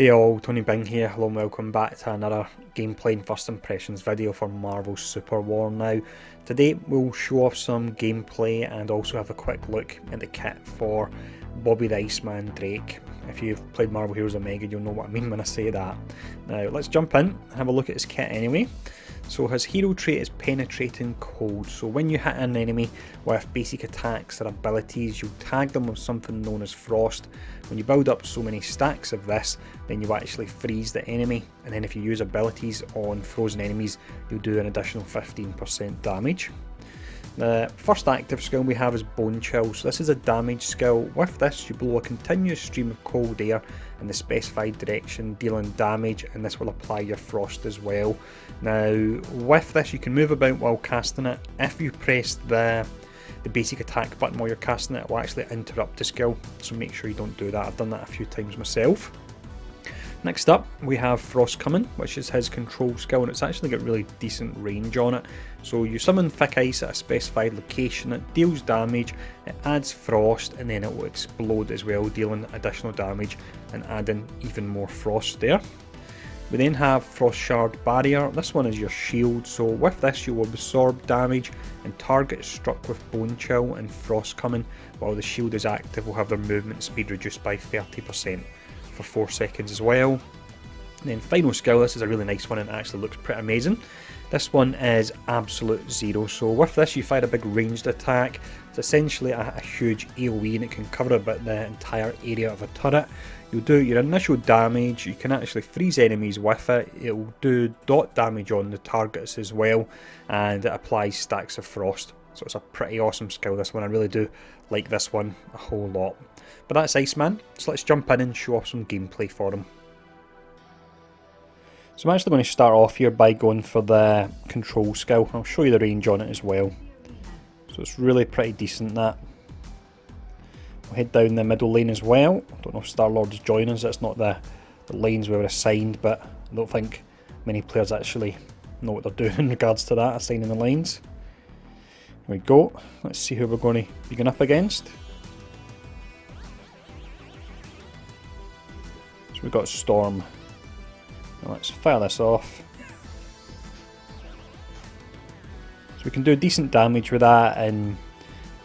Hey all, Tony Bing here. Hello and welcome back to another gameplay and first impressions video for Marvel's Super War. Now, today we'll show off some gameplay and also have a quick look at the kit for Bobby the Iceman Drake. If you've played Marvel Heroes Omega, you'll know what I mean when I say that. Now, let's jump in and have a look at his kit anyway. So his hero trait is Penetrating Cold. So when you hit an enemy with basic attacks or abilities, you'll tag them with something known as Frost. When you build up so many stacks of this, then you actually freeze the enemy, and then if you use abilities on frozen enemies, you'll do an additional 15% damage. The first active skill we have is Bone Chill. So this is a damage skill. With this, you blow a continuous stream of cold air in the specified direction, dealing damage, and this will apply your frost as well. Now, with this, you can move about while casting it. If you press the basic attack button while you're casting it, it will actually interrupt the skill, so make sure you don't do that. I've done that a few times myself. Next up, we have Frost Coming, which is his control skill, and it's actually got really decent range on it. So you summon thick ice at a specified location, it deals damage, it adds frost, and then it will explode as well, dealing additional damage and adding even more frost there. We then have Frost Shard Barrier. This one is your shield, so with this you will absorb damage and targets struck with Bone Chill and Frost Coming, while the shield is active will have their movement speed reduced by 30%. For 4 seconds as well. And then final skill, this is a really nice one and it actually looks pretty amazing. This one is Absolute Zero. So with this you fire a big ranged attack. It's essentially a huge AoE and it can cover about the entire area of a turret. You'll do your initial damage, you can actually freeze enemies with it, it will do dot damage on the targets as well, and it applies stacks of frost. So it's a pretty awesome skill, this one. I really do like this one a whole lot. But that's Iceman, so let's jump in and show off some gameplay for him. So I'm actually going to start off here by going for the control skill. I'll show you the range on it as well. So it's really pretty decent, that. We'll head down the middle lane as well. I don't know if Star-Lord's joining us, that's not the lanes we were assigned, but I don't think many players actually know what they're doing in regards to that, assigning the lanes. Here we go, let's see who we're going to be going up against. So we've got Storm. Now let's fire this off. So we can do decent damage with that and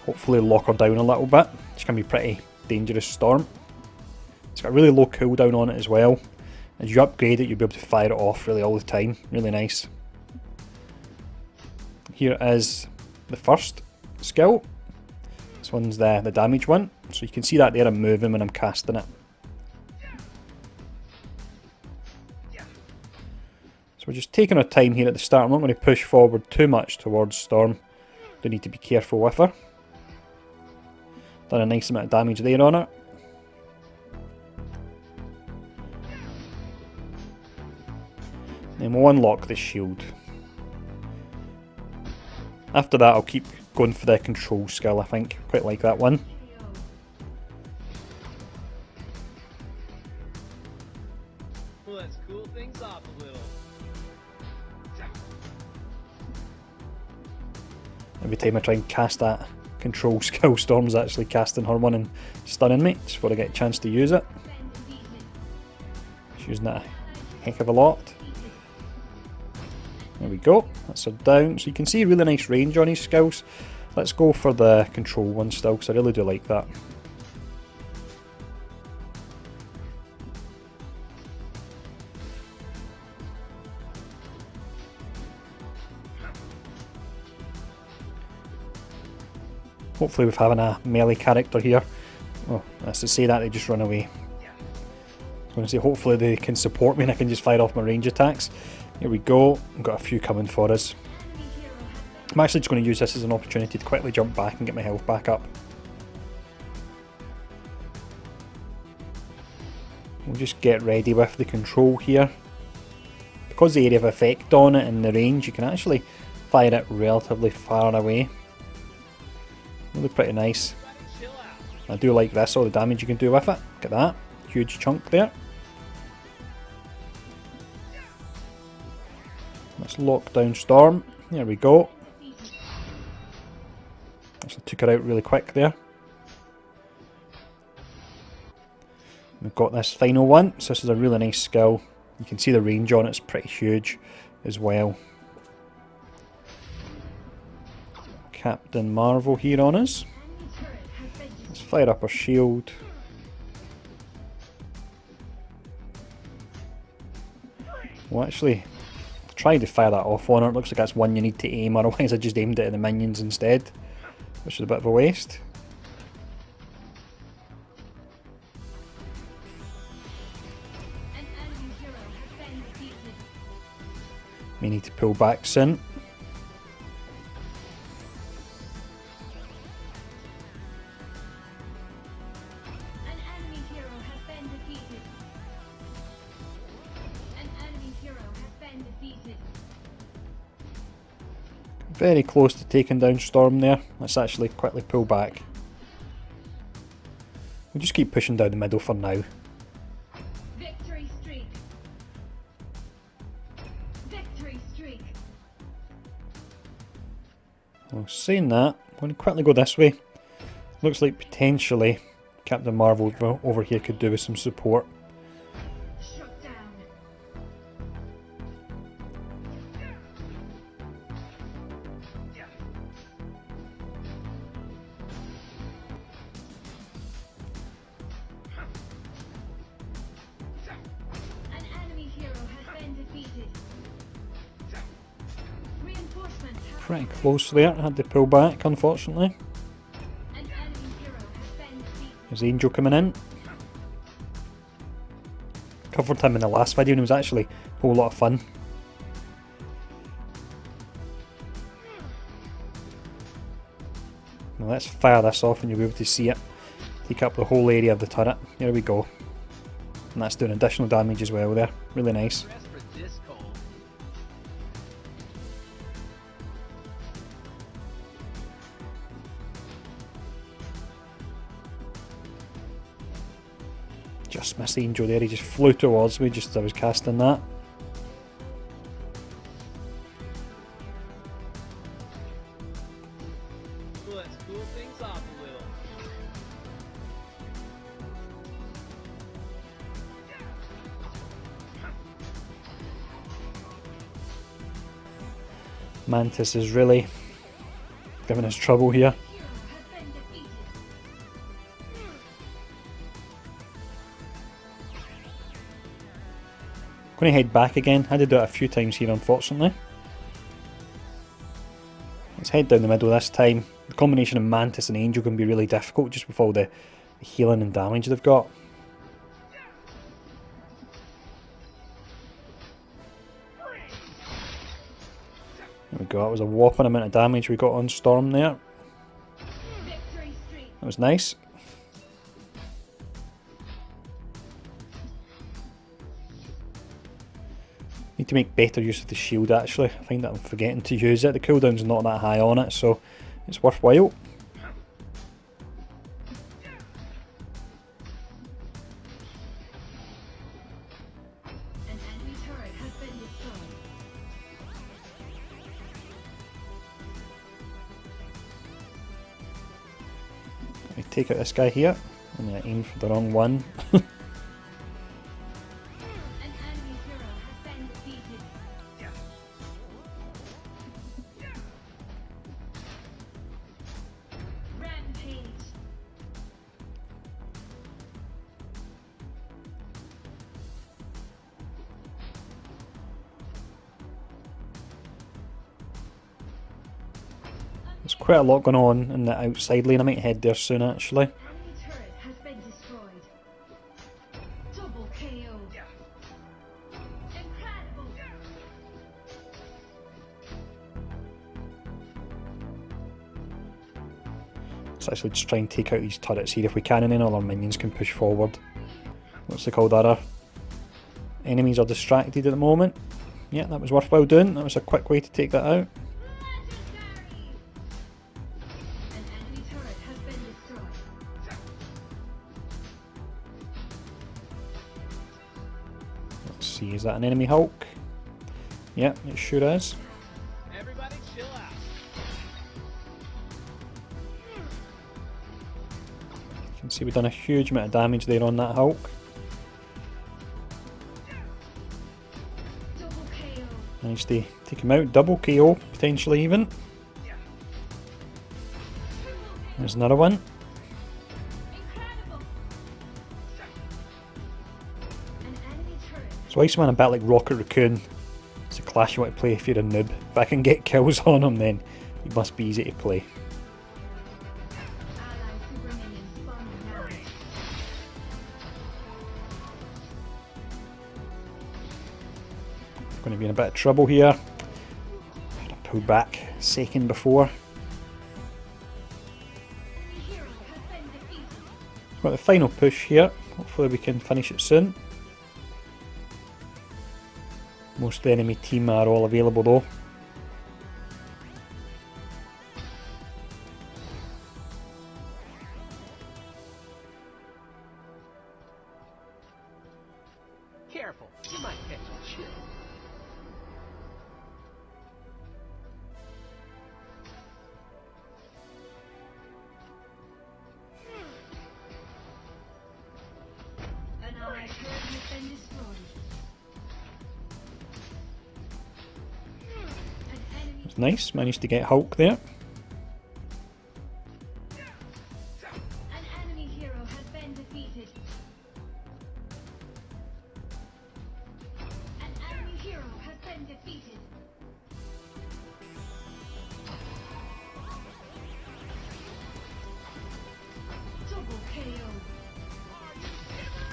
hopefully lock her down a little bit. She can be pretty dangerous, Storm. It's got a really low cooldown on it as well. As you upgrade it, you'll be able to fire it off really all the time. Really nice. Here is the first skill. This one's the damage one. So you can see that there I'm moving when I'm casting it. So we're just taking our time here at the start. I'm not going to push forward too much towards Storm. Do need to be careful with her. Done a nice amount of damage there on her. Then we'll unlock the shield. After that I'll keep going for the control skill, I think. Quite like that one. Let's cool things off a little. Every time I try and cast that control skill, Storm's actually casting her one and stunning me, just before I get a chance to use it. She's using it a heck of a lot. There we go, that's her down. So you can see really nice range on his skills. Let's go for the control one still, because I really do like that. Hopefully with having a melee character here. Oh, that's to say that they just run away. I was going to say hopefully they can support me and I can just fire off my range attacks. Here we go, I've got a few coming for us. I'm actually just going to use this as an opportunity to quickly jump back and get my health back up. We'll just get ready with the control here. Because the area of effect on it and the range, you can actually fire it relatively far away. Really pretty nice. I do like this, all the damage you can do with it. Look at that, huge chunk there. Let's lock down Storm. There we go. Actually took her out really quick there. We've got this final one, so this is a really nice skill. You can see the range on it's pretty huge as well. Captain Marvel here on us. Let's fire up our shield. Well, actually, try to fire that off on her. It looks like that's one you need to aim, otherwise I just aimed it at the minions instead, which is a bit of a waste. We need to pull back soon. Very close to taking down Storm there. Let's actually quickly pull back. We'll just keep pushing down the middle for now. Victory streak. Victory streak. Well, saying that, I'm going to quickly go this way. Looks like potentially Captain Marvel over here could do with some support. Shut down. An enemy hero has been defeated. Reinforcements have Pretty close there, had to pull back unfortunately. an enemy hero has been defeated. There's Angel coming in. Covered him in the last video and it was actually a whole lot of fun. Now let's fire this off and you'll be able to see it. Take up the whole area of the turret. There we go. And that's doing additional damage as well there. Really nice. Dress for this cold. Just missed Angel there, he just flew towards me just as I was casting that. Let's cool things off a little. Mantis is really giving us trouble here. Hero has been defeated. Going to head back again. Had to do it a few times here unfortunately. Let's head down the middle this time. The combination of Mantis and Angel can be really difficult just with all the healing and damage they've got. There we go, that was a whopping amount of damage we got on Storm there. Victory streak. That was nice. Need to make better use of the shield actually. I find that I'm forgetting to use it. The cooldown's not that high on it, so it's worthwhile. An enemy turret has been destroyed. Let me take out this guy here. And I aim for the wrong one. An enemy hero has been defeated. Rampage. There's quite a lot going on in the outside lane. I might head there soon actually. Enemy turret has been destroyed. Double KO. Incredible. Let's actually just try and take out these turrets here if we can, and then all our minions can push forward. What's it called? Our enemies are distracted at the moment. Yeah, that was worthwhile doing. That was a quick way to take that out. Legendary. An enemy turret has been destroyed. Let's see, is that an enemy Hulk? Yeah, it sure is. Everybody chill out. You can see we've done a huge amount of damage there on that Hulk. Managed to take him out. Double KO, potentially even. There's another one. So Iceman a bit like Rocket Raccoon. It's a class you want to play if you're a noob. If I can get kills on him, then he must be easy to play. Going to be in a bit of trouble here. Had to pull back a second before. Got the final push here. Hopefully we can finish it soon. Most of the enemy team are all available though. Careful, you might catch a chill. An ally turret has been destroyed. An enemy It's nice, managed to get Hulk there. An enemy hero has been defeated. An enemy hero has been defeated. Double KO.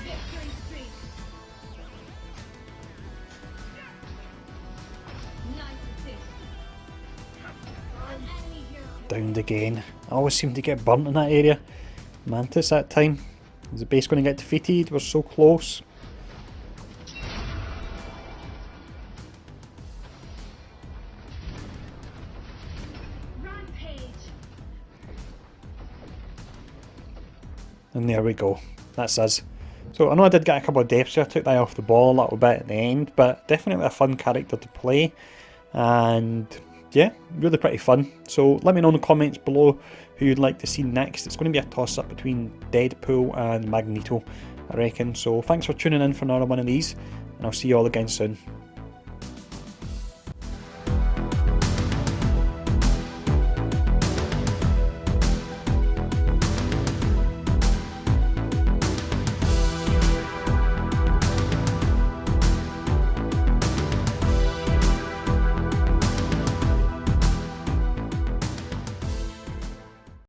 Victory streak. Nice assist. An enemy hero. Downed again. I always seem to get burnt in that area. Mantis that time. Is the base going to get defeated? We're so close. Rampage. And there we go. That's us. So I know I did get a couple of deaths here. I took that off the ball a little bit at the end. But definitely a fun character to play. And yeah, really pretty fun. So let me know in the comments below who you'd like to see next. It's going to be a toss up between Deadpool and Magneto, I reckon. So thanks for tuning in for another one of these. And I'll see you all again soon.